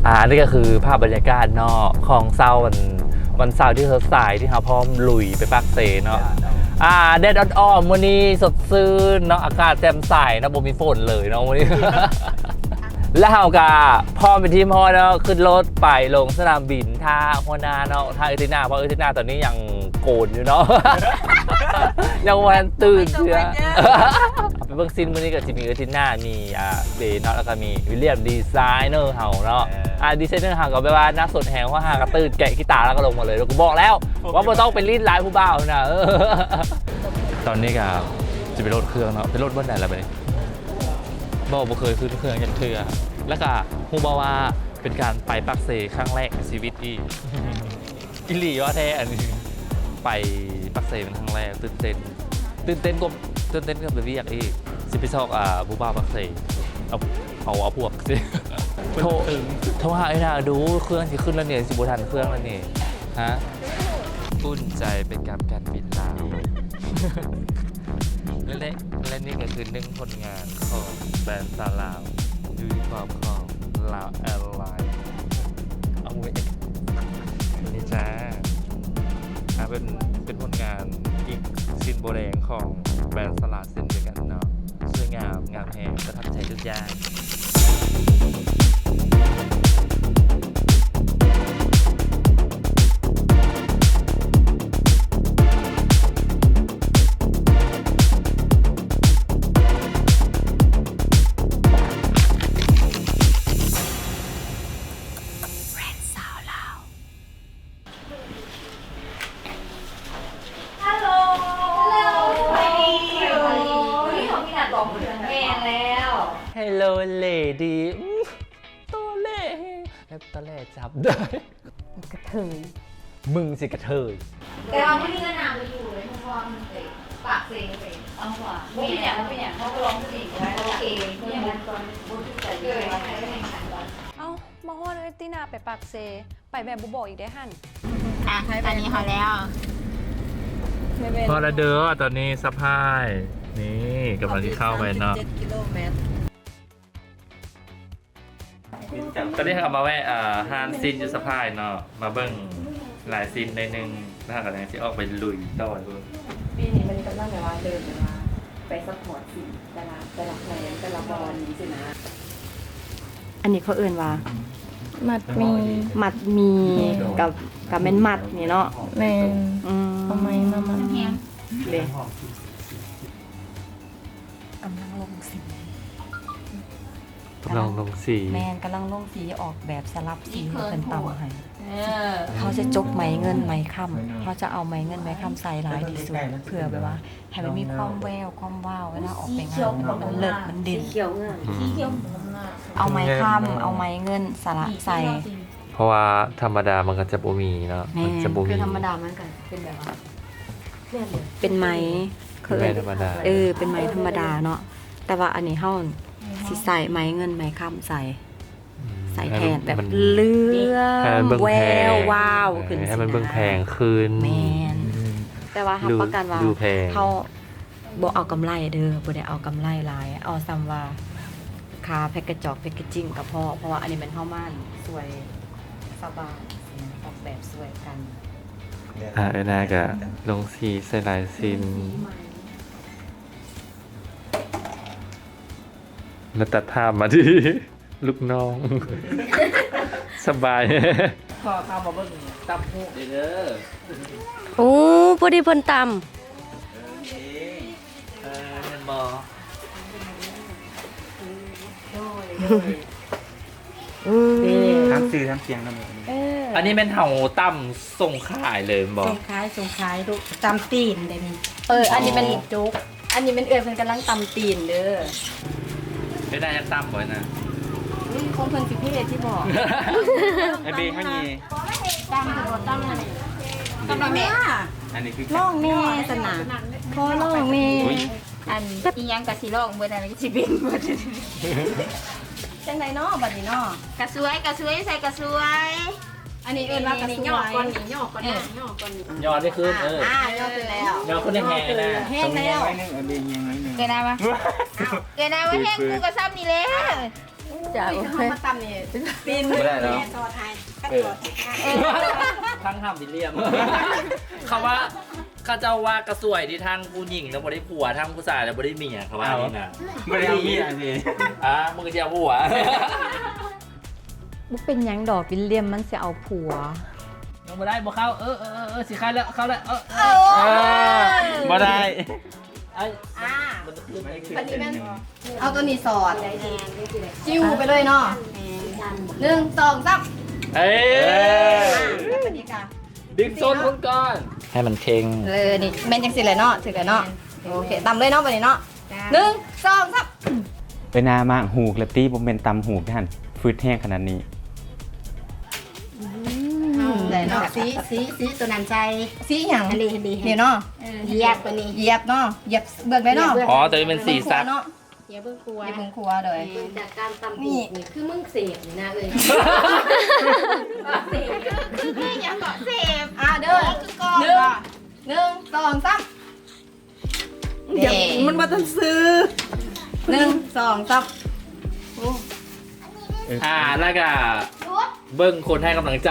อันนี้ก็คือภาพบรรยากาศเนาะของเศร้าวันเสาร์ที่สดใสที่เขาพร้อมลุยไปปักเสเนาะแดดอ่อนๆวันนี้สดชื่นเนาะอากาศแจ่มใสนะบ่มีฝนเลยเนาะวันนี้ แล้วเขาก็พ่อเป็นทีมพ่อเนาะขึ้นรถไปลงสนามบินท่าหัวนาเนาะท่าอิตินาเพราะอิตินาตอนนี้ยังโกนอยู่เนาะ ยังวันตื่นเชื่อไปเบิ่งซินวันนี้ก็จะมีอิตินามีเบนเนาะแล้วก็มีวิลเลียมดีไซเนอร์เฮาเนาะดีไซเนอร์เฮาก็แปลว่านักสดแหงว่าหากระตื่นแกะกีตาร์แล้วก็ลงมาเลยเราก็บอกแล้วว่าไม่ต้องเป็นลิ้นลายผู้บ่าวนะตอนนี้ก็จะไปโหลดเครื่องเนาะไปโหลดบนไหนแล้วไปบอกเคยขึ้นเครื่องยันเถื่อแล้วก็ฮูบอกว่าเป็นการไปปักเสครั้งแรกในชีวิตอีอิหลีว่าแท้อันนี้ไปปักเสเป็นครั้งแรกตื่นเต้นกับเบบี้อยากอีกสิไปซอกบูบ้าปักเสเอาพวกสิโทรหาไอ้นาดูเครื่องที่ขึ้นแล้วเนี่ยสิบูทันเครื่องแล้วนี่ฮะอุ่นใจเป็นการบินลาวและนี่ก็คือ1ผลงานของแบรนด์ซาลาวยูนิฟอร์มของลาวแอร์ไลน์เอาไว้นี่จ้าเป็นผลงานอีกซินโบแดงของแบรนด์สลาดเส้นเดียวกันเนาะสวยงามแหงประทับใจทุกอย่างดีตัวเล่แล้วตัวเล่จับได้กระเทยมึงสิกระเทยแต่เราไม่มีกระนามไปอยู่เลยเพราะว่ามันเป็นปากเซ็งไปเอาหัวไม่เป็นอย่างเขาร้องเพลงไว้โอเคไม่อย่างนั้นตอนบุญใจเยอะใครก็แข่งขันก่อนเอามาฮอดตินาไปปากเซไปแบบบุบอกอีกได้หั่นตอนนี้เขาแล้วพอละเด้อตอนนี้ซัพพลายนี่กำลังที่เข้าไปเนาะ7 กิโลเมตรตอนนี้ครับมาแวะฮานซินยูสะพายเนาะมาเบิ้งหลายซินในหนึ่งนะฮะกำลังที่ออกไปลุยต่อด้วยปีนี้มันกำลังแบบว่าเดินแบบว่าไปซัพพอร์ตสิแต่ละแรงแต่ละบอลนี้สินะอันนี้เขาเอื่นว่ามัดมีกับเม็นมัดนี่เนาะแม่นทำไมมาเลยกำลังลงสีแมนกำลังลงสีออกแบบสลับสีเป็นเต่าให้เขาจะจกไหมเงินไหมค่ำเขาจะเอาไหมเงินไหมค่ำใส่หลายที่สุดเผื่อแบบว่าให้มันมีความแววความว้าวเวลาออกไปงานมันเลิศมันดินเอาไหมค่ำเอาไหมเงินสละใส่เพราะว่าธรรมดามันก็จะบ่มีเนาะมันจะบ่มีคือธรรมดามันกันเป็นแบบว่าเป็นไหมธรรมดาเป็นไหมธรรมดาเนาะแต่ว่าอันนี้เฮาสิใส่ไหมเงินไหมค่ำใส่แทนแบบเลือแววว้าวขึ้นให้มันเบิ่งแพงขึ้นแมนแต่ว่าเขาประกันว่าเขาบ่เอากำไรเด้อบ่ได้เอากำไรหลายเอาซ้ำว่าค่าแพ็กเกจแพ็กเกจจิ้งกับเพราะว่าอันนี้มันเฮาม่านสวยสบายออกแบบสวยกันน่าก็ลงสีใส่หลายซินมาตัดภาพมาที่ลูกน้องสบายพอเข้ามาเบิ่งตำหูเด้อโอ้พอดีเพิ่นตำบ่ทั้งซื้อทั้งเสียงนั่นเองอันนี้เป็นเห่าตั้มส่งขายเลยบ่ส่งขายลูกตำตีนได้นี่อันนี้มันจุกอันนี้มันเพิ่นกำลังตำตีนเด้อไม่ได้จะตั้มบ่อยนะคงเพิ่นสิพี่เฮ็ดที่บอกไอ้เบข้างนี้ตำบ่ตำนั่นนี่ตำแม่อันนี้คือร้องแม่สนานพอร้องแม่อันอีหยังกะสิร้องเบิดอันนี้สิเป็นเบิดจังไดเนาะบัดนี้เนาะกระสวยใส่กระสวยอันนี้ว่ากระสวยย่อก่อนย่อก่อนยอดได้ขึ้นย่อขึ้นแล้วยอดขึ้นแห้งๆนะแห้งแล้วไว้นึงเบงยังไว้นึงเกิดได้ปะเกิดได้ว่าแห้งกูก็ซ้ำนี่แหละ จ้า เขามาตำนี่ปีน ไม่ได้เนาะ แม่ทอดให้ก็ทอดให้ ทั้งห้ามสิเลี่ยม คำว่าข้าเจ้าว่ากระสวยที่ทางผู้หญิงแล้วบ่ได้ผัวทางผู้ชายแล้วบ่ได้เมียเขาว่านี่นะ ไม่ได้มีอะไรนี่ มึงก็จะเอาผัว บุเป็นหยังดอกวิลเลียมมันจะเอาผัว ลงมาได้บ่เข้าสิเข้าแล้วเข้าแล้วบ่ได้ มันขึ้น ปฏิบัติเอาตัวนี้สอดจิ้วไปเลยเนาะ1 2 3 เอ้ย ปฏิกา ดึงโซนคุณก่อนให้มันเค็ง นี่แม่นจังสิเลยเนาะถือเลยเนาะโอเคตำเลยเนาะบัดนี้เนาะ1 2 3 ไปนามากหูกและตีบ่แม่นตำหูกท่านฟืดแห้งขนาดนี้ ได้เนาะ สีตัวนั้นใจ สีหยัง อันนี้ นี่เนาะ เหยียบตัวนี้ เหยียบเนาะเหยียบเบิ่งได้เนาะ อ๋อตัวนี้เป็นสีซัก เนาะ เหยียบเบิ่งครัว เหยียบเบิ่งครัวเลย จากการตำปูนี่คือมึงเสพนี่นะเอ้ย ยังก่อนเสพเด้อ1 2 3 มันมาต้องซื้อ 1 2 3 แล้วก็เบิ้งคนให้กำลังใจ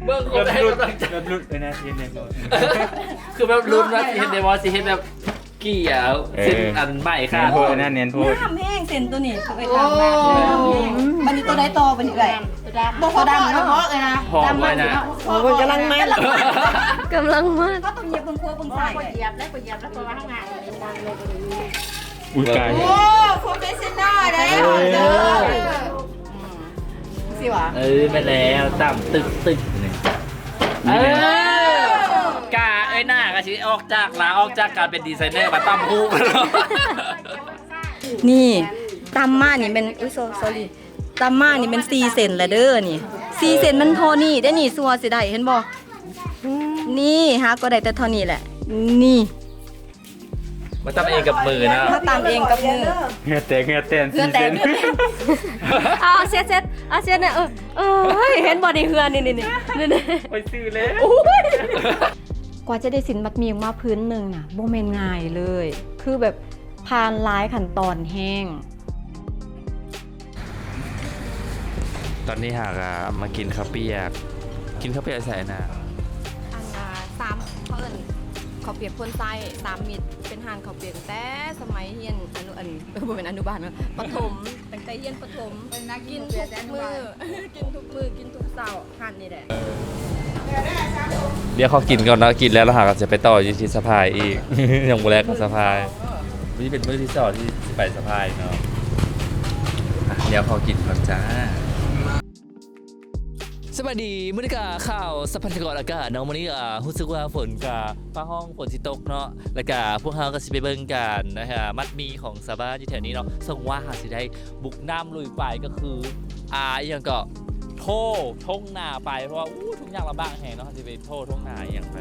เบิ้งคนให้กำลังใจ แบบรุดเลยนะทีเนี่ย คือแบบลุ้นว่าสิเห็นเดวอสิเห็นแบบเกี่ยวเส้นอันใหม่ เนี ค่ะ ยนโพดนะเนียนโพด น้ำแห้งเส้นตัวนี้ไปตามมาบันนี้ตัวใดต่อบันนี้เลยบอกเขาดำนะเพราะเลยนะ หอมเลยนะ มันกำลังมัน กำลังมาก ก็ต้องเหยียบเบิ่งครัวเบิ่งใส่ เหยียบแล้วเพราะว่าข้างหน้าดังเลย อุ้ยไก่ โอ้โปรเฟชชั่นแนลเด้อสิวะ ไม่แล้วต่ำตึกนี่กาหน้ากะชิออกจากลาออกจากการเป็นดีไซเนอร์มาตั้มฮูก นี่ตำมานี่เป็นอุ้ยสอรี่ตำมานี่เป็น4เซนละเด้อนี่4เซนมันเทอนี่ได้นี่ซัวสิได้เห็นบ่นี่ฮะก็ได้แต่เท่านี้แหละนี่ มาตั้มเองกับมือนะ ถ้าตำเองกับมือ เหงื่อแตกเหงื่อเต้น เพื่อแต่ เอาเช็ดเนี่ยเห็นบอดี้เฮือนนี่ ไปซื้อแล้ว กว่าจะได้สินบัตรมีออกมาพื้นหนึ่งน่ะโบเมนง่ายเลย คือแบบผ่านหลายขั้นตอนแห้ง ตอนนี้หากมากินข้าวเปียกใส่นะ อัน3เขาเอิ้นข้าวเปียกพ่นไส้3มิตรเป็นหานข้าวเปียกแต่สมัยเฮียนบ่เป็นอนุบาลนะประถมตั้งแต่เฮียนประถมกินทุกมื้อกินทุกเช้าหานนี่แหละ เดี๋ยวเขากินก่อนนะกินแล้วเราหากันจะไปต่ออยู่ที่สะพายอีก ยังบ่แลกกับสะพายวันนี้เป็นมื้อที่2ที่ไปสะพายเนาะเดี๋ยวเขากินก่อนจ้าสวัสดีมื้อนี้ก็ข่าวสะพานกรอากาศเนาะมื้อนี้รู้สึกว่าฝนก็ฟ้าห้องฝนสิตกเนาะแล้วก็พวกเฮาก็สิไปเบิ่งกันนะฮะมัดมีของชาวบ้านอยู่แถวนี้เนาะส่งว่าหาสิได้บุกน้ำลุยไปก็คืออีหยังก็โทท่งนาไปเพราะว่าทุกอย่างลำบากแหงเนาะสิไปโทท่งนาอย่างไป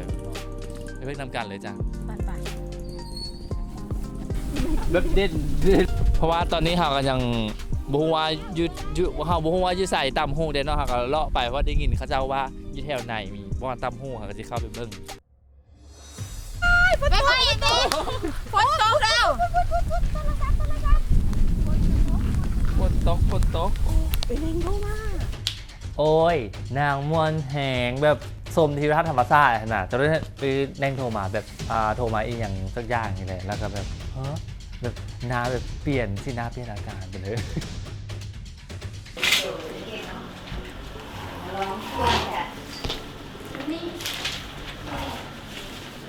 เบิ่งนำกันเลยจ้ะแบบเด่นเพราะว่าตอนนี้เฮาก็ยังบ่ฮู้ว่าเฮาบ่ฮู้ว่าอยู่ใส่ตำฮู้เด้เนาะเฮาก็เลาะไปเพราะได้ยินเขาเจ้าว่าอยู่แถวไหนมีบ่ว่าตำฮู้เฮาก็สิเข้าไปเบิ่ง ไปพ่ออีกดิฝนตกแล้ว ฝนตกโอ้ยนางม่วนแหงแบบสมทีทัศน์ธรรมชาติขนาดจะได้ไปแน่งโทรมาแบบโทรมาอีกอย่างสักอย่างนี่แหละแล้วก็แบบแบบหน้าแบบเปลี่ยนสิหน้าเปลี่ยนอาการไปเลย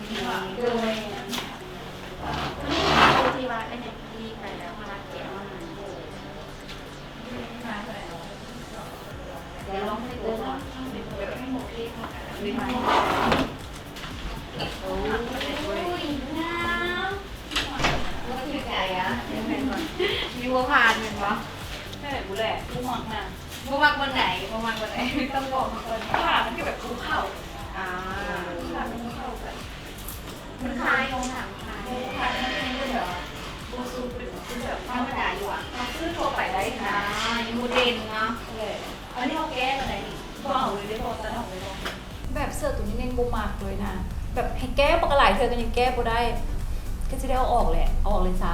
ที่ว่าไอ้เนี่ยรีบไปแล้วมารับแกะมาเดี๋ยวลองให้ดูเนาะให้หมดรีบมีวัวพานเป็นปะใช่บุแหละบุมักนะบุมักวันไหนต้องบอกมาคนผ่ามันคือแบบภูเขามันคลายลงหนังคลายมันเหรอบูซูเป็นแบบธรรมดาอยู่อ่ะซื้อทั่วไปได้ค่ะมูเดนเนาะอันนี้เขาแก้อะไรก็เอาเลยได้บอกแต่เอาเลย แบบเสื้อตัวนี้เน้นบูมากเลยนะแบบให้แก้ปกหลายเธอกันยังแก้บ่ได้ก็จะได้เอาออกแหละเอาออกเลยซะ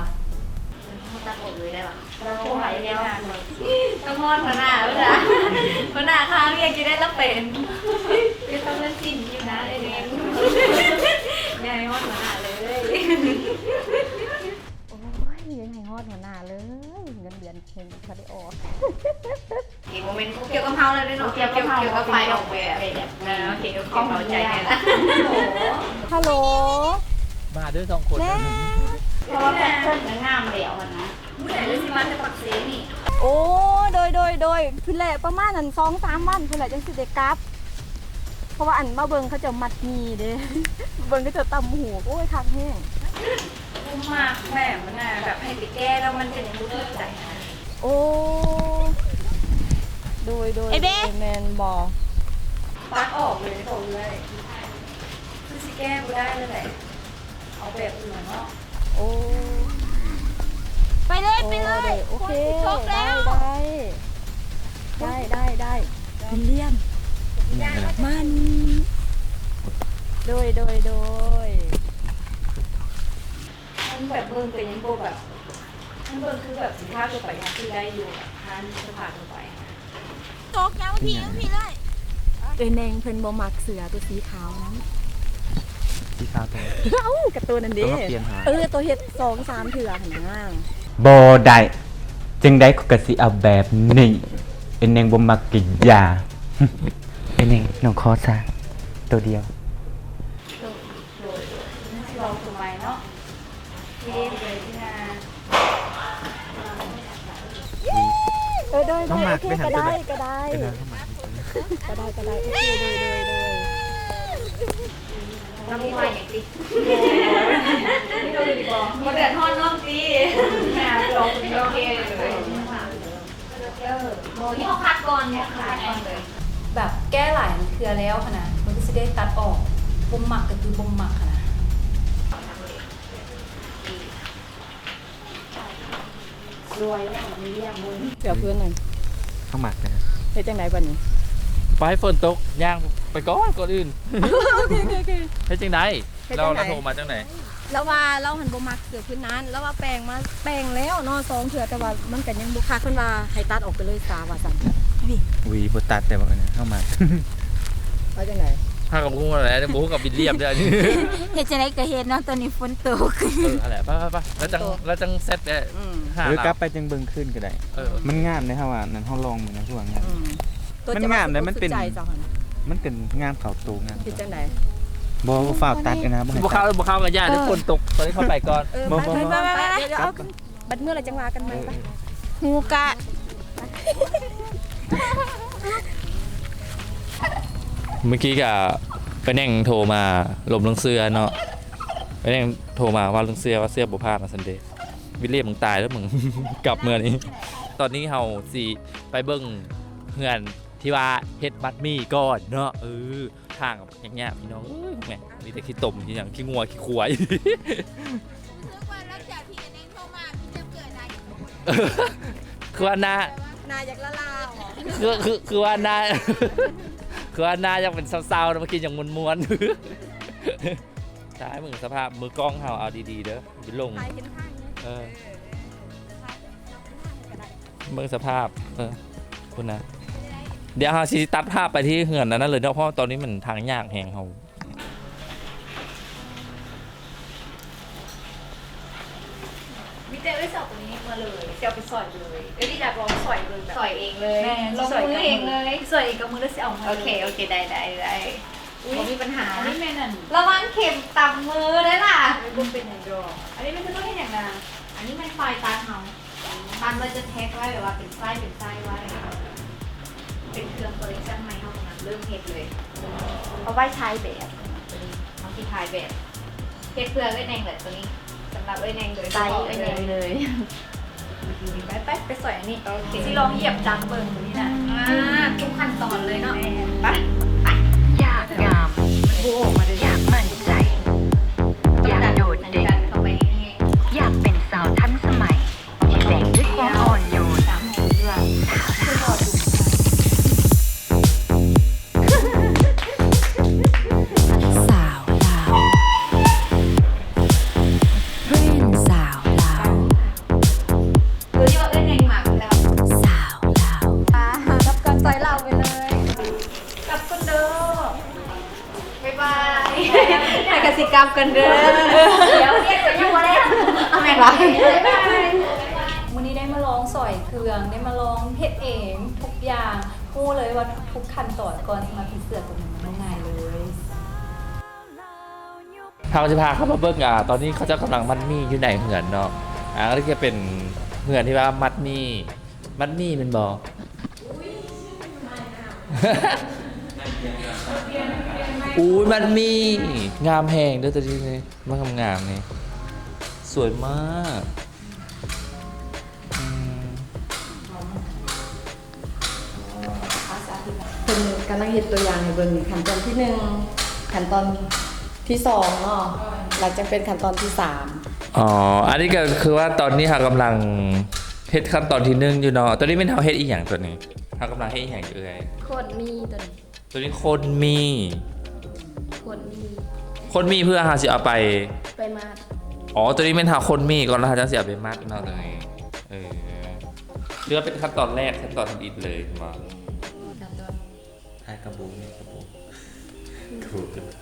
ตัดออกเลยได้หรอ เราโทรหาอย่างเงี้ยต้องฮอดพนาเวลาพนาค้างเรียกกินได้แล้วเป็นไม่ต้องเล่นจิ้นอยู่นะไอ้เนี่ยยายฮอดพนาเลย โอ้ยยังไงฮอดหัวหน้าเลยเงินเดือนเพิ่นพอได้ออก อีกโมเมนต์เกี่ยวกับเฮาเลยเนาะเกี่ยวกับไฟออกแบบนะเกี่ยวกับความเข้าใจเนี่ยนะ ฮัลโหล มาด้วย2 คน แม่ เพราะว่าแพทเทิร์นงามแล้วนะผู้ใหญ่เลยสิมาจะปักเสนี่ โอ้โดยพุ่นแหละประมาณนั้น2-3 วันพุ่นแหละจังสิได้กลับ เพราะว่าอันมาเบิ่งเขาจะมัดหมีเด้ เบิ่งก็จะตำหูโอ้ยคักแห้ง คุ้มมากแม่มันน่ะแบบให้ไปแก้แล้วมันเป็นอย่างรู้ใจนะ โอ้โดยแมนบอ ตัดออกเลยตรงเลยคือสิแก้กูได้เลยแหละเอาแบบอื่นเนาะ โอ้ ไปเลย โอเคได้วิลเลียมมันโดย มันแบบเบิ่งเป็นยังโบแบบมันเบิ่งคือแบบสินค้าตัวไปยังคือได้อยู่ทานสภาพตัวไป โจ๊กยังพี่เลย เอ้ยแนงเพิ่นบ่มักเสือตัวสีขาวนั้น ที่คาตัว เอ้ากับตัวนั้นเด้ ตัวมาเปลี่ยนหา ตัวเฮ็ด2-3 เถื่อหั่นนะ บ่ได้จึงได้ก็สิเอาแบบนี้เป็นแนงบ่มักกินยา เป็นแนงน้องคอซะตัวเดียว เราสมัยเนาะเย้เลยที่นา โดย ต้องมัก โอเค ไปหา ก็ ตัว ได้ ใด ก็ได้ เป็นแนงเข้ามา โอเคโดย เราไม่ไหวอย่างดิไม่ดูดีบอกมาเดือดทอดน้องสิงานเราโอเคเลยโมนี่เขาคัดก่อนเนี่ยคัดก่อนเลย แบบแก้หลายมันเครือแล้วขนาดมันก็จะได้ตัดออกบ่มหมักก็คือบ่มหมักขนาด รวยแล้วมีเรียกบุญ เสือเพื่อนนั่น เข้ามานะ เฮ็ดจังไดบัดนี้ ไปฝนตกย่างไปก่อนอื่นเฮ็ดจังไดเราโทรมาจังไหน แล้วว่าเราหันบ่มักเสือพื้นนั้นแล้วว่าแปลงแล้วเนาะ2 เถื่อแต่ว่ามันก็ยังบ่คักเพิ่นว่าให้ตัดออกไปเลยซาว่าซั่น วีบ่ตัดแต่ว่านะเข้ามา ว่าจังได ถ้ากับกุ้งอะไรจะบูกับบิลเลียมด้วย เฮ็ดจะได้ก็เฮ็ดเนาะตอนนี้ฝนตก อะไรไปแล้วจังเซตได้ อืม หรือกลับไปจังเบิ่งขึ้นก็ได้ มันงามนะฮะว่านั่นเฮาลองมื้อนะช่วงงาม มันงามเลยมันเป็น ใจจ้ะหั่น มันเป็นงามเขาตูงาม คิดจังได บ่ฝ้าวตัดกันนะบ่ให้ บ่เข้ากับย่าที่ฝนตกตอนนี้เข้าไปก่อน ไปเดี๋ยวเอาบัดเมื่อไรจังว่ากันไหมไป งูกะ เมื่อกี้ก็ไปแน่งโทรมาลมเรื่องเสื้อเนาะไปแน่งโทรมาว่าเรื่องเสื้อว่าเสื้อบุพามาซันเดย์วิลเลียมมึงตายแล้วมึง กลับเมื่อนี้ ตอนนี้เฮาสิไปเบิ่งเฮือนที่ว่าเฮ็ดบัดมี่ก่อนเนาะทางอย่างเงี้ยพี่น้องแหมมีแต่ขี้ตมที่อย่างขี้งัวขี้ควาย ทุกวันแล้วจากที่เองโทรมาพี่จะเกิดอะไร คือว่าหน้า นาอยากละลาว คือว่าหน้า คือว่าหน้ายังเป็นเศร้าๆนะเมื่อกี้ยังมวนๆ ใช่มึงสภาพมือกล้องเฮาเอาดีๆเด้อบิลง ใครเห็นข้างนี้ มึงสภาพคุณนะเดี๋ยวเฮาสิตัดภาพไปที่เหือนนั้นเลยเนาะเพราะตอนนี้มันทางยากแหงเฮา มิเตอร์ได้สอบตัวนี้มาเลยจะเอาไปสอยเลยเอ้ยพี่อยากลองสอยเลยแบบสอยเองเลย แม่ ลงมือเองเลย สวยเองกับมือแล้วสิเอามา โอเคได้ไม่มีปัญหา อันนี้แม่นั่น ระวังเข็มต่ำมือเลยล่ะ ไม่บ่เป็นอย่างดอกอันนี้ไม่คือต้องเฮ็ดอย่างนั้น อันนี้มันไฟตาเฮาตาเราจะแท็กไว้แบบว่าเป็นไส้ไว้ เป็นเครื่องโปรดักชั่นใหม่เฮากำลังเริ่มเฮ็ดเลยเอาไว้ใช้แบบเอาที่ถ่ายแบบเฮ็ดเพื่อไว้แนงแบบตัวนี้สำหรับไว้แนงโดยเฉพาะเลย ไปสอยอันนี้ โอเค สิลองเหยียบจังเบิ่งตัวนี้น่ะ ทุกขั้นตอนเลยเนาะไป อยากงาม โอ้มาเลย อยากมั่นใจ อยากโดดเด่น เข้าไปให้ อยากเป็นสาวทันสมัย ที่แต่งด้วยความอ่อนโยน ตามหัวเรือ สาวลาวเพื่อนสาวลาว ให้กสิกรรมกันเด้อ เดี๋ยวเรียกจะยุ่งอะไรเอาแม่งละ วันนี้ได้มาลองสอยเครื่องได้มาลองเฮ็ดเองทุกอย่างพูดเลยว่าทุกขั้นตอนก่อนจะมาพิเศษตัวนี้มันง่ายเลย เขาจะพาเข้ามาเบิ้งตอนนี้เขาจะกำลังมัดมี่อยู่ไหนเหือนเนาะก็จะเป็นเหือนที่ว่ามัดมี่เป็นบอ อุ้ยมัดมี่งามแหงเด้อตัวนี้นี่มันงามๆนี่สวยมากเพิ่นกำลังเฮ็ดตัวอย่างให้เบิ่งนี่ขั้นตอนที่หนึ่งขั้นตอนที่สองเนาะหลังจากเป็นขั้นตอนที่สาม อ๋ออันนี้ก็คือว่าตอนนี้เขากำลังเฮ็ดขั้นตอนที่หนึ่งอยู่เนาะตอนนี้เป็นเขาเฮ็ดอีกอย่างตัวนี้เขากำลังเฮ็ดอีกอย่างอยู่เลย โคตรมีตัวนี้ ตัวนี้คนมี โคตรมี คนมีเพื่อหาสิเอาไป ไปมา อ๋อตัวนี้เป็นหาคนมีก่อนแล้วหาจะเสียไปมัดเนาะตัวนี้เรือเป็นขั้นตอนแรกขั้นตอนทันทีเลยมา กับตัว ให้กระบุงนี่กระบุงกระบุงกระบุง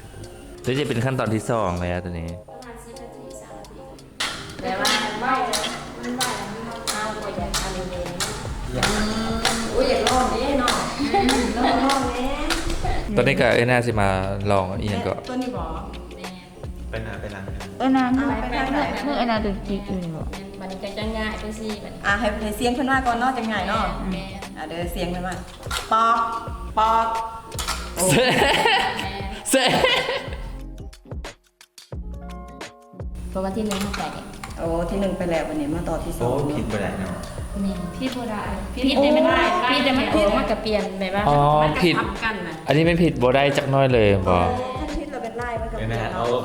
ตัวจะเป็นขั้นตอนที่สองแล้วตัวนี้ ประมาณ10 นาที 3 นาทีแต่ว่ามันไหวแล้วมันไหวแล้วมันเอาตัวอย่างอันนี้ อุ้ยอยากลองดิเนาะลองแม่ ตอนนี้ก็น่าจะมาลองอีกอย่างก็ ตัวนี้บ่ ไปหนาไปหลัง ไปทางไหน เมื่อไอ้นาดึกจิกอยู่บ่มันก็จะง่ายไปสิมัน ให้เสียงเพิ่นว่าก่อนเนาะจังไงเนาะ แม่ เด้อเสียงเพิ่นว่าปอกปอกโอ้ เซ่ เพราะว่าที่1มันแตก โอ้ที่หนึ่งไปแล้ววันนี้มาต่อที่ส โอ้ อง ผิดไปไหนเนาะ มีพี่บ่ได้พี่ได้ไม่ได้พี่ได้มันมันก็เปลี่ยนแบบว่า อ๋อผิด ทับกันน่ะ อันนี้เป็นผิดโบได้จักหน้อยเลยบอ ท่านทิศเราเป็นไล่มันก็ ไม่ เปลี่ น่าย น เอา เนาะ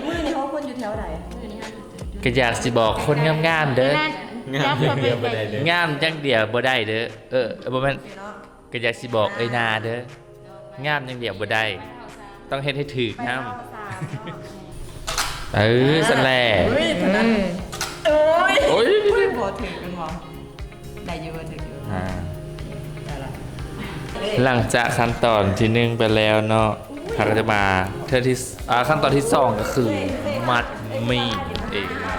มือนี่เขาคนอยู่แถวไหน ก็อยากสิบอกคนงามๆเด้อ งามอย่างเดียวไปไหนเลย งามจังเดียวบ่ได้เด้อบ่แม่นก็อยากสิบอกไอ้นาเด้องามจังเดียวบ่ได้ ต้องเฮ็ดให้ถูกนำสั่นแหละ เฮ้ยพนันโอ้ย โอ้ย พอถึงกันบ่ได้อยู่ถึงอยู่ อ่า ได้ละ หลังจากขั้นตอนที่หนึ่งไปแล้วเนาะเราก็จะมาขั้นตอนที่สองก็คือมัดมีดเองนะ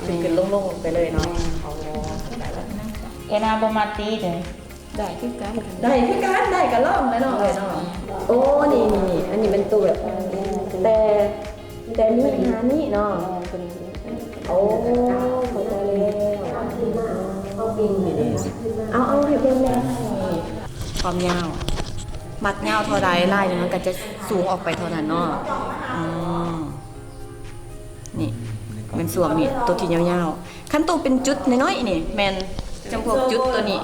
ขึ้นลงไปเลยเนาะ เอนาบ่มาตีเด้อ ได้คือกันได้ก็ล่องเลยเนาะเลยเนาะโอ้นี่อันนี้เป็นตัวแบบแต่นี่หานี่เนาะโอ้เข้าใจแล้วเอาให้เบิ่งแม่ความยาวมัดยาวเท่าใดลายนี่มันก็จะสูงออกไปเท่านั้นเนาะอืมนี่เป็นส่วนนี่ตัวที่ยาวๆขั้นตัวเป็นจุดน้อยๆนี่แม่นจำพวกจุดตัวนี้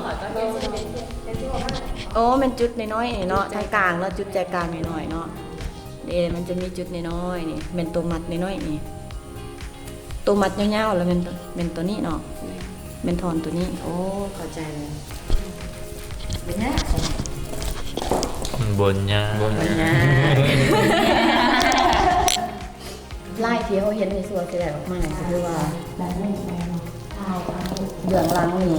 โอ้เป็นจุดน้อยๆนี่เนาะทางกลางเนาะจุดใจกลางน้อยๆเนาะมันจะมีจุดน้อยๆนี่เป็นตัวมัดน้อยๆนี่ตัวมัดยาวๆแล้วเป็นตัวนี้เนาะเป็นทอนตัวนี้โอ้เข้าใจเลยเป็นไง บนยา ไล่ที่เขาเห็นในส่วนที่แบบมากก็คือว่าเบื้องหลังนี่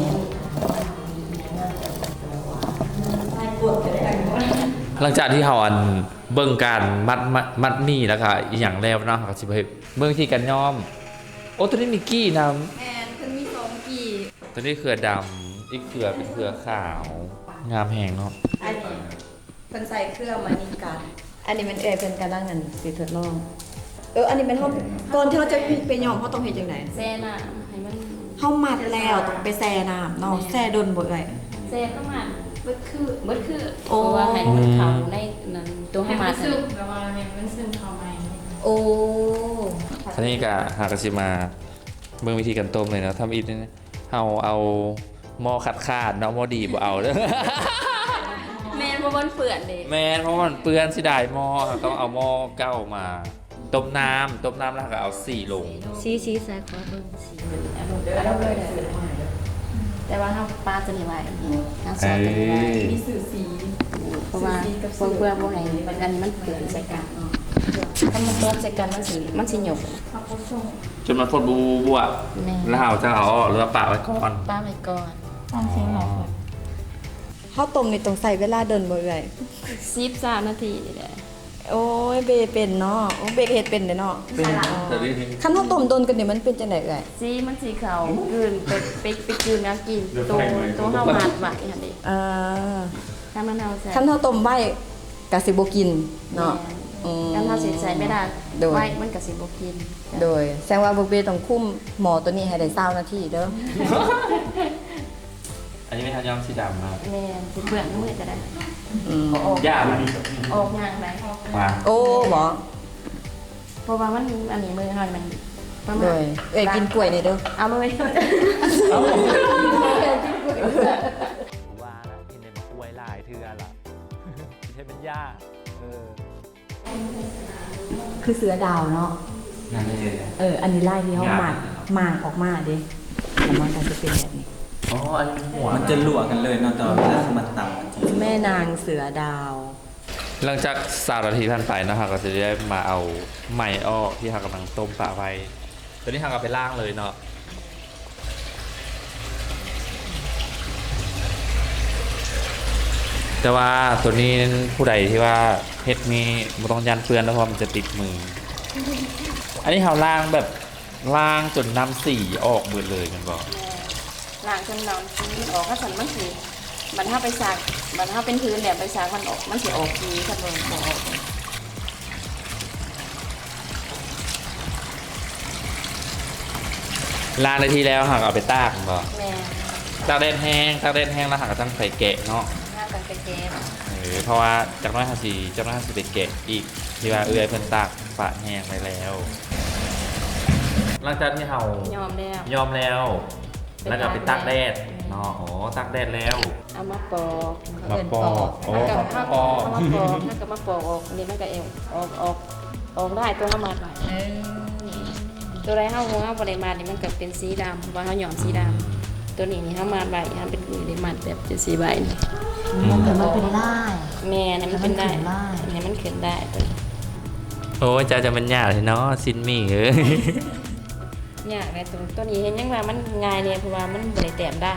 หลังจากที่เขาเบิ่งการมัดมีแล้วก็อีกอย่างแล้วเนาะเขาสิไปเบิ่งที่กันย้อมโอ้ตัวนี้มีกี้น แอนคือมีสองกี่ ำตัวนี้เครือดำอีกเครือเป็นเครือขาวงามแหงเนาะ อันนี้เพิ่นใส่เครื่องมานี่กันอันนี้เป็นเพิ่นกำลังนั่นสิทดลองอันนี้เป็นห้องก่อนที่เราจะไปย้อมเขาต้องเฮ็ดจังได๋ แซ่น่ะให้มัน เฮามัดแล้วต้องไปแช่น้ำเนาะแช่ดนบ่เอ่ย แซ่ประมาณเบิดคือ โอ้ เพราะว่าให้มันเข้าในนั้นตัวให้มา โอ้ ทีนี้ก็หากสิมาเบิ่งวิธีการต้มเลยนะทำอีกนี่เอาหม้อขาดเนาะหม้อดีบ่เอาเด้อ แม่นบ่มันเปื้อนเด้ แมนเพราะมันเปื้อนสิได้หม้อต้องเอาหม้อเก้ามา ต้มน้ำแล้วก็เอา4ลง สีใส่ขอเบิ่งสีมันอารมณ์เลยแต่ว่าเฮาปลาตัวนี้ไว้ทางซอสตัวนี้ไว้ มีสื่อสี เพราะว่าเพื่อบ่ให้อันนี้มันเปื้อนใส่กันถ้ามันต้มใส่กันมันสิหยก จนมันพดบัว แม่ แล้วเราจะเอาออกหรือว่าปะไว้ก่อน ปลาไว้ก่อน เฮาต้มนี่ต้องใส่เวลาเดินบ่เอ่ย 13 นาทีนี่แหละ โอ้ยเบเป็นเนาะโอ้เบก็เฮ็ดเป็นเด้อเนาะ เป็นแต่นี่ คันเฮาต้มโดนกันนี่มันเป็นจังได๋เอ่ย สีมันสีขาวกลืนไปกลืนแล้วกินตัวเฮาหมัดไว้หั่นดิ อ่า ถ้ามันเอาใส่ คันเฮาต้มไว้ก็สิบ่กินเนาะอืม ถ้าเราใส่ไม่ได้ โดย ไว้มันก็สิบ่กิน โดยแสดงว่าบ่เบต้องคุมหมอตัวนี้ให้ได้20นาทีเด้อ อันนี้ไม่ทันยอมสีดำนะ แม่นสิเปื้อนมือก็ได้ อืม ยากมัน ออกย่างได้ มา โอ้บ่ เพราะว่ามันอันนี้มือเฮามันประ โด มาณ ยเอ้ยกินกล้วยนี่เด้อ เอาเลย ว่าแล้วกินในมะกล้วยหลายเทือละไม่ใช่เป็นหญ้าคือเสือดาวเนาะ นั่นเลย อันนี้ไล่ที่เฮาหมากออกมาเด้แล้วมันก็จะเป็นแบบนี้ อ๋ออันนี้หัว มันจะรั่วกันเลยเนาะตอนเวลามันต่ำจริง แม่นางเสือดาว หลังจาก3 นาทีผ่านไปนะครับก็จะได้มาเอาไหมออกที่เรากำลังต้มปลาไว้ตอนนี้เราก็ไปล่างเลยเนาะแต่ว่าตัวนี้ผู้ใดที่ว่าเฮ็ดมีไม่ต้องยันเปื้อนแล้วเพราะมันจะติดมือ อันนี้เราล่างแบบล่างจนน้ำสีออกหมดเลยมันบอก ล้างจนน้ำสีออกก็สันมันสิมันถ้าไปซักมันถ้าเป็นพื้นเนี่ยไปซักมันออกมันสิออกสีคันบ่ออก ล่างในที่แล้วหากเอาไปตากมันบอก แม่ ตากแดดแห้งแล้วหากก็ต้องใส่แกะเนาะ หน้ากันแก่ๆ เพราะว่าจากน้อย50ไปแกะอีกที่ว่าเอื้อยเพิ่นตากปะแห้งไปแล้ว หลังจากที่เรา ยอมแล้ว ยอมแล้ว แล้วก็ไปตากแดดเนาะโอ้ตากแดดแล้ว เอามาปอก มาปอกโอ้ ถ้า มา กับ ปอก ถ้ามาปอกถ้ากับมาปอกออกนี่มันก็เอวออกได้ตัวเข้ามาไปตัวไรเข้าหัวเข้าบริมานี่มันก็เป็นสีดำเพราะว่าเขาหย่อนสีดำตัวนี้นี่เข้ามาใบเขาเป็นบริมาแบบจะสีใบนี่ มันเป็นลาย แม่นี่มันเป็นได้ มันขึ้นได้ นี่มันขึ้นได้ตัวนี้ โอ้ยจะมันยากเลยเนาะซินมี่เอ้ย ยากเลยตัวนี้เห็นยังว่ามันง่ายเนี่ยเพราะว่ามันบริแต้มได้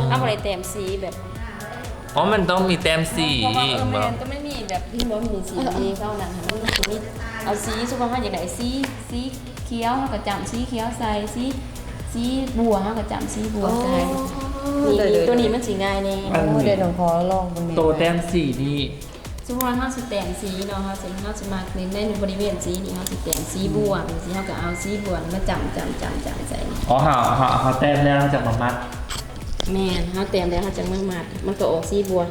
เอาบริแต้มสีแบบ อ๋อมันต้องมีแต้มสี เพราะว่า อีก แม บ่ นก็ไม่มีแบบที่มันมีสีเข้าหนังมันมีเอาสีสุภาพอย่างไรสีเขียวเขาก็จำสีเขียวใส่สีบัวเขาก็จำสีบัวใส่นี่ตัวนี้มันสีง่ายนี่ โอ้เดี๋ยวน้องขอลองเบิ่งแม่ โตแต้มสีนี่ สุภาพเขาสิแต่งสีเนาะเขาสิมาในบริเวณสีนี่เขาสิแต่งสีบัวเป็นสีเขาก็เอาสีบัวมาจำใส่ อ๋อหาแต้มแล้วจากมามัด แม่นเขาแต่งแล้วเขาจะมามัดมันก็ออกสีบัว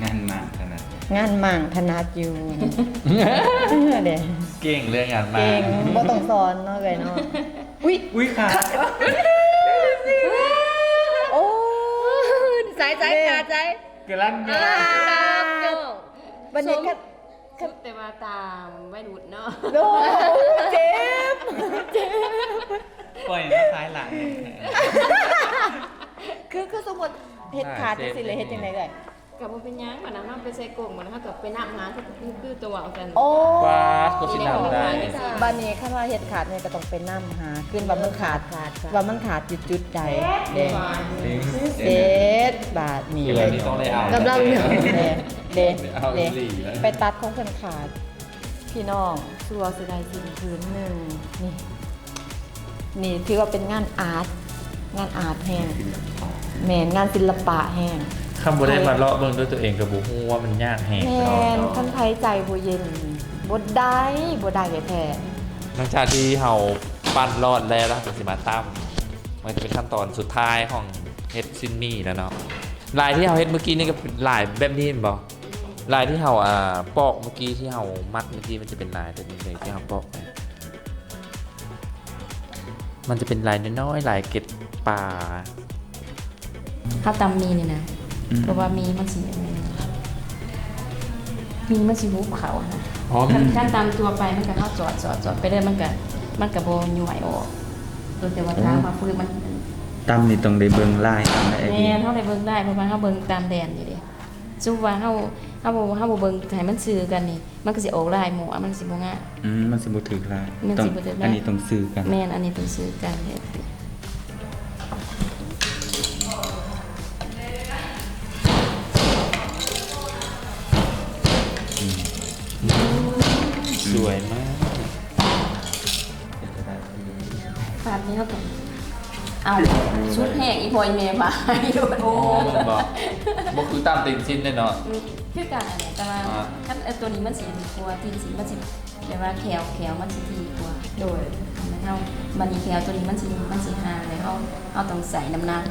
งานมากขนาด งานหมั่งถนัดอยู่เด้ เก่งเรื่องงานมา เก่งบ่ต้องสอนเนาะเอ้ยเนาะอุ้ยขาด โอ้ ใจขาดใจ กำลังเยอะ บัดนี้ก็ แต่ว่าตามไม่ดูดเนาะ โดเจ็บ ปล่อยมาคล้ายหลัง คือสมมุติเฮ็ดขาดจังซี่เลยเฮ็ดจังได๋เอ้ย กับมันเป็นยังมันนะมันไปใส่กล่องมันนะกับไปนับหาคือตัวเอากัน โอ้ วาดก็สินำได้ บัดนี้คันว่าเฮ็ดขาดเนี่ยก็ต้องไปนำหาขึ้นว่ามันขาดว่ามันขาดจุดๆใดเด้เด็ดบาทนี่ เดี๋ยวนี้ต้องได้เอา กำลังเด้ เอา เด้ อีหลีแล้ว ไปตัดของเพิ่นขาด พี่น้องสัวสิได้สิ้นพื้นหนึงนี่ นี่ถือว่าเป็นงานอาร์ตแห้งแม่นงานศิลปะแห้ง คำบ่ได้มาเลาะเบิ่งด้วยตัวเองกับบ่ฮู้ว่ามันยากแฮง แม่นคนไทยใจบ่เย็นบ่ได้แท้ หลังจากที่เฮาปั้นรอดแล้วแล้วก็สิมาตั้มมันจะเป็นขั้นตอนสุดท้ายของเฮ็ดซินมี่แล้วเนาะลายที่เฮาเฮ็ดเมื่อกี้นี่ก็เป็นลายแบบนี้แม่นบ่ลายที่เฮาปอกเมื่อกี้ที่เฮามัดเมื่อกี้มันจะเป็นลายแบบนี้เลยที่เฮาปอกไปมันจะเป็นลายน้อยๆลายเกล็ดปลา ข้าวตำมีนี่นะเพราะว่ามีมันสีอะไรนะมีมันสีหุบเขานะ อ๋อ ขั้นตำตัวไปมันก็เข้าจอดไปเรื่อยมันก็โบย่วยออกตัวแต่ว่าทางมาฟื้นมัน ตำนี่ต้องได้เบิ่งลายอะไรไอ้ แม่ นี่ เท่าไรเบิ่งได้เพราะว่าเขาเบิ่งตามแดนอยู่ดิสู้ว่าเขาบ่เบิ่งให้มันซื้อกันนี่มันก็สิออกลายหมู่มันสิบ่ง่าย มันสิบ่ถึกลาย มัน ต้อง สิบ่ถึกลาย อันนี้ต้องซื้อกัน แม่นอันนี้ต้องซื้อกันเฮ็ด วยมาก ฝาดนี้เขาต้องเอาชุดแห้งอีพอยเมย์มาให้ดูโอ้ บ่คือตามติดชิ้นเลยเนาะ คือการอะไรแต่ว่าถ้าตัวนี้มันสีดีกว่าตีนสีมันสีแต่ว่าแขวมันสีดีกว่าโดยมันเอามันมีแขวตัวนี้มันสีห่างเลยเอาต้องใส่น้ำหนัก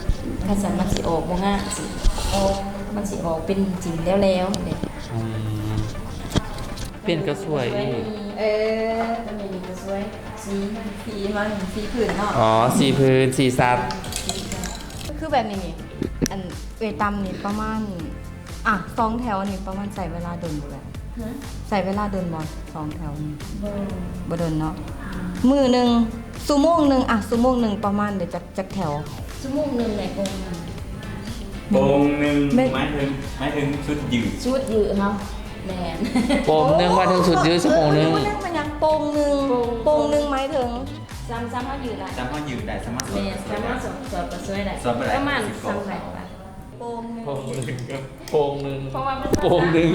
ถ้าใส่มันสีออกบ่ง่ายสิโอ้มันสีออกเป็นจริงแล้วเลย เปลี่ยนก็สวยอีก ตัวนี้ก็สวยสีมันสีผืนเนาะ อ๋อสีพื้นสีซับ คือแบบนี้นี่อันตำนี่ประมาณ2 แถวนี่ประมาณใส่เวลาเดินบ่แหละใส่เวลาเดินบ่2 แถวนี่บ่เดินเนาะมื้อหนึงชั่วโมงหนึงชั่วโมงหนึงประมาณเดี๋ยวจักแถว ชั่วโมงนึงแหละกง โป่งหนึ่งหมายถึงชุดยืด ชุดยืดเฮาแมน โปมนึงว่าถึงสุดยืดชั่วโมงนึง มันยังโป่งหนึงหมายถึง ซ้ำเฮายืดได้ จำว่ายืดได้สามารถ แมนสามารถสอบก็สวยได้ สอบไปได้ ประมาณ 10 ซ้ำได้ป่ะ โป่งหนึง โปมนึงครับโปมนึง เพราะว่ามัน โปมนึง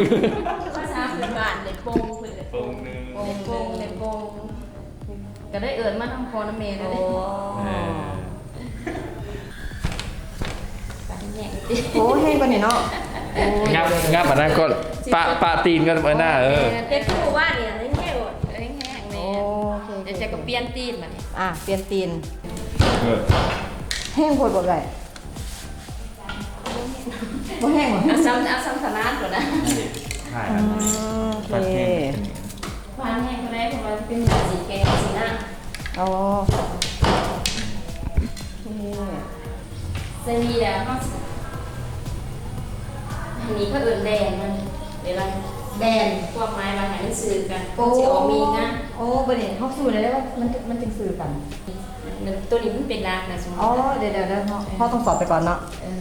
ภาษาพื้นบ้านเด็กโป่งเพิ่น โป่งหนึ่ง เด็กโป่งก็ได้เอิ้นมาทำพอน้ำเมย์ได้ ไปแย่งติ โอ้แห้งกว่านี่เนาะ งับอันนั้นก็ปะตีนกันไปหน้าเฮ็ดผู้ว่าเนี่ยแห้งๆแห้งๆแม่ เค เดี๋ยวจะก็เปลี่ยนตีนมาเนี่ย เปลี่ยนตีน เออ แห้งโพดบ่ได้บ่แห้งหรอ เอาซ้ำถนัดก่อนนะ ถ่าย โอเค บ้านแห้งก็ได้เพราะว่าเป็นสีแกงสีหน้า อ๋อ เซรีแล้วก็อันนี้ก็เอื่นแดนมันเดี๋ยวเราแดนพวกไม้มาให้มันซื้อกันจะออกมีนะ โอ้บ่ได้เฮาสู้ได้ว่ามันจึงซื้อกัน ตัวนี้มันเป็นรากนะสมม อ๋อ ติ เดี๋ยวพ่อต้องสอบไปก่อนเนาะ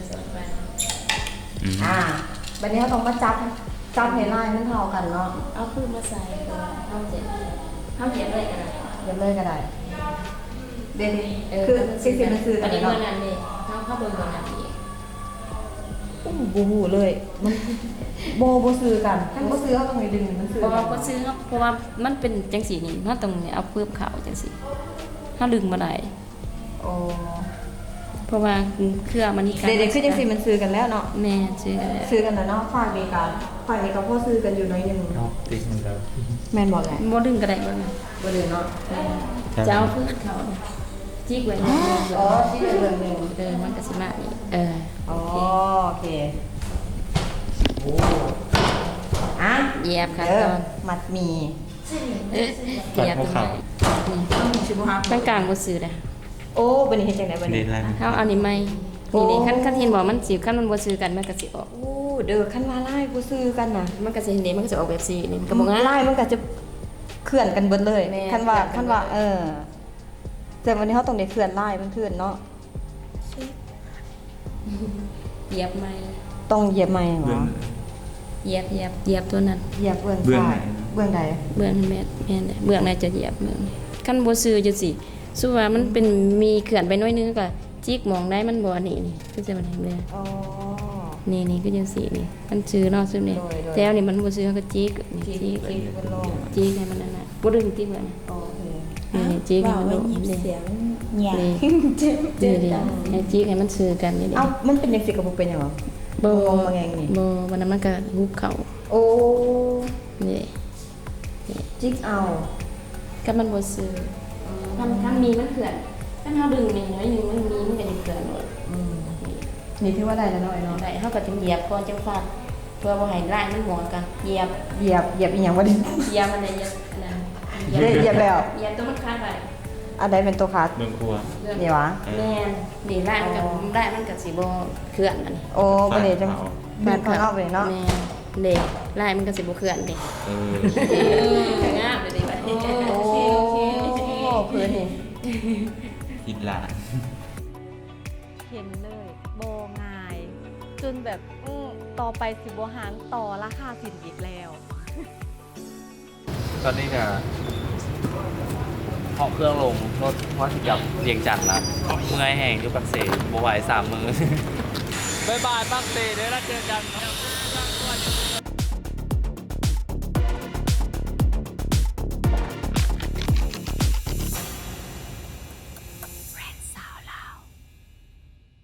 สมมติว่า บัดนี้เราต้องมาจับให้ลายมันเท่ากันเนาะ เอาพืชมาใส่ตัวเข้าเย็บเลยกันนะ เดี๋ยวเลยก็ได้เดี๋ยวนี้คือสิ่งมันซื้อกั อั น นนี้ เนาะ เมื่อนั้นเลยเข้าเบอร์นั้นอีก บูฮูเลยมันบ่ซื้อกันถ้าบ่ซื้อเขาต้องไปดึงมันซื้อ เพราะว่าก็ซื้อเพราะว่ามันเป็นจังสีนี่ถ้าตรงนี้เอาเพิ่มขาวจังสีถ้าดึงมาได้ โอ้ เพราะว่าเครื่องมันนี่ เดี๋ยวคือจังซี่มันซื้อกันแล้วเนาะ แม่ซื้อกันแล้ว ซื้อกันแล้วเนาะฝ่ายอเมริกาพ่อซื้อกันอยู่น้อยนึง ติดมันแล้ว แม่นบ่แหละ บ่ดึงก็ได้บ่ บ่เดือเนาะ จะเอาพืชเขาจิกไว้ อ๋อที่เป็นเรื่องนึง มันก็สิมาอีกอ๋อโอเค เหยียบค่ะตอน มัดหมี เหยียบตรงนี้ข้างกลางบ่ซื้อเด้ โอ้บัดนี้เฮ็ดจังได๋บัด เรี นี้ ยนอะไรไหม เฮาเอานี่ใหม่นี่คันเห็นบ่มันสิคันมันบ่ซื้อกันมันก็สิออก โอ้เด้อคันว่าลายบ่ซื้อกันน่ะ มันก็สิเห็นเด้มันก็สิออกแบบสีนี่ก็บ่ง่าย ลายมันก็จะเคลื่อนกันเบิดเลย แม่ คันว่า เคลื่อนกัน แต่วันนี้เฮาต้องได้เคลื่อนลายมันเคลื่อนเนาะ เหยียบใหม่ ต้องเหยียบใหม่เหร เบื้อ อง เหยียบตัวนั้น เหยียบเบื้อง เบื้อง ซ้าย ไหน เบื้องใด เบื้องแม่นเบื้องไหนจะเหยียบเบื้องคันบ่ซื้อจังซี่สู้ว่ามันเป็นมีเขื่อนไปน้อยนึงก็จิกมองได้มันบ่อันนี้นี่คือจะมันเห็นเลย อ๋อ นี่คือจังซี่นี่มันซื้อเนาะซื้อนี่ โดย แต่อันนี้มันบ่ซื้อก็จิกนี่ จี จิก จีบนลง จิกให้มันนั่นน่ะบ่ดึงติเบิ่ง โอเค นี่จิกให้มันลงนี่ แหย่ นี่ให้จิกให้มันซื้อกันนี่ เอ้ามันเป็นจังซี่ก็บ่เป็นหยังหรอ บ่ งงมาแงงนี่ บ่วันนั้นมันก็หุบเข้า โอ้ นี่ จิกเอา ก็มันบ่ซื้อคันมีมันเขื่อนคันเฮาดึงนี่น้อยนึงมันมีมันก็จะเขื่อนหมด นี่ถือว่าได้แล้วเนาะไอ้เนาะ ได้เฮาก็ต้องเหยียบก่อนจังฟาดเพื่อบ่ให้ลายมันหัวกันเหยียบ เหยียบอีหยังบ่ได้ เหยียบมันได้เหยียบนะ เหยียบแล้ว เหยียบตัวมันคาดไว้ อันใดเป็นตัวคัด เบื้องครัว นี่วะ แม่นนี่ลายมันก็สิบ่เคลื่อนมัน โอ้บัดนี้จัง ฝา บาดเขาเอาไปเนาะ แม่นเด้ลายมันก็สิบ่เคลื่อนเด้ เออ งามเลยบัดนี้ โอ้พื้นนี่ คิดละ เห็นเลยโบง่าย จนแบบต่อไปสิบหารต่อราคาสินอีกแล้ว ตอนนี้ก็ห้องเครื่องลงรถพอที่กับเรียงจันทร์ละเมื่อยแห้งอยู่ปักเสบ่ไหว3 มื้อ บ๊ายบายปักเสเดี๋ยวเราเจอกัน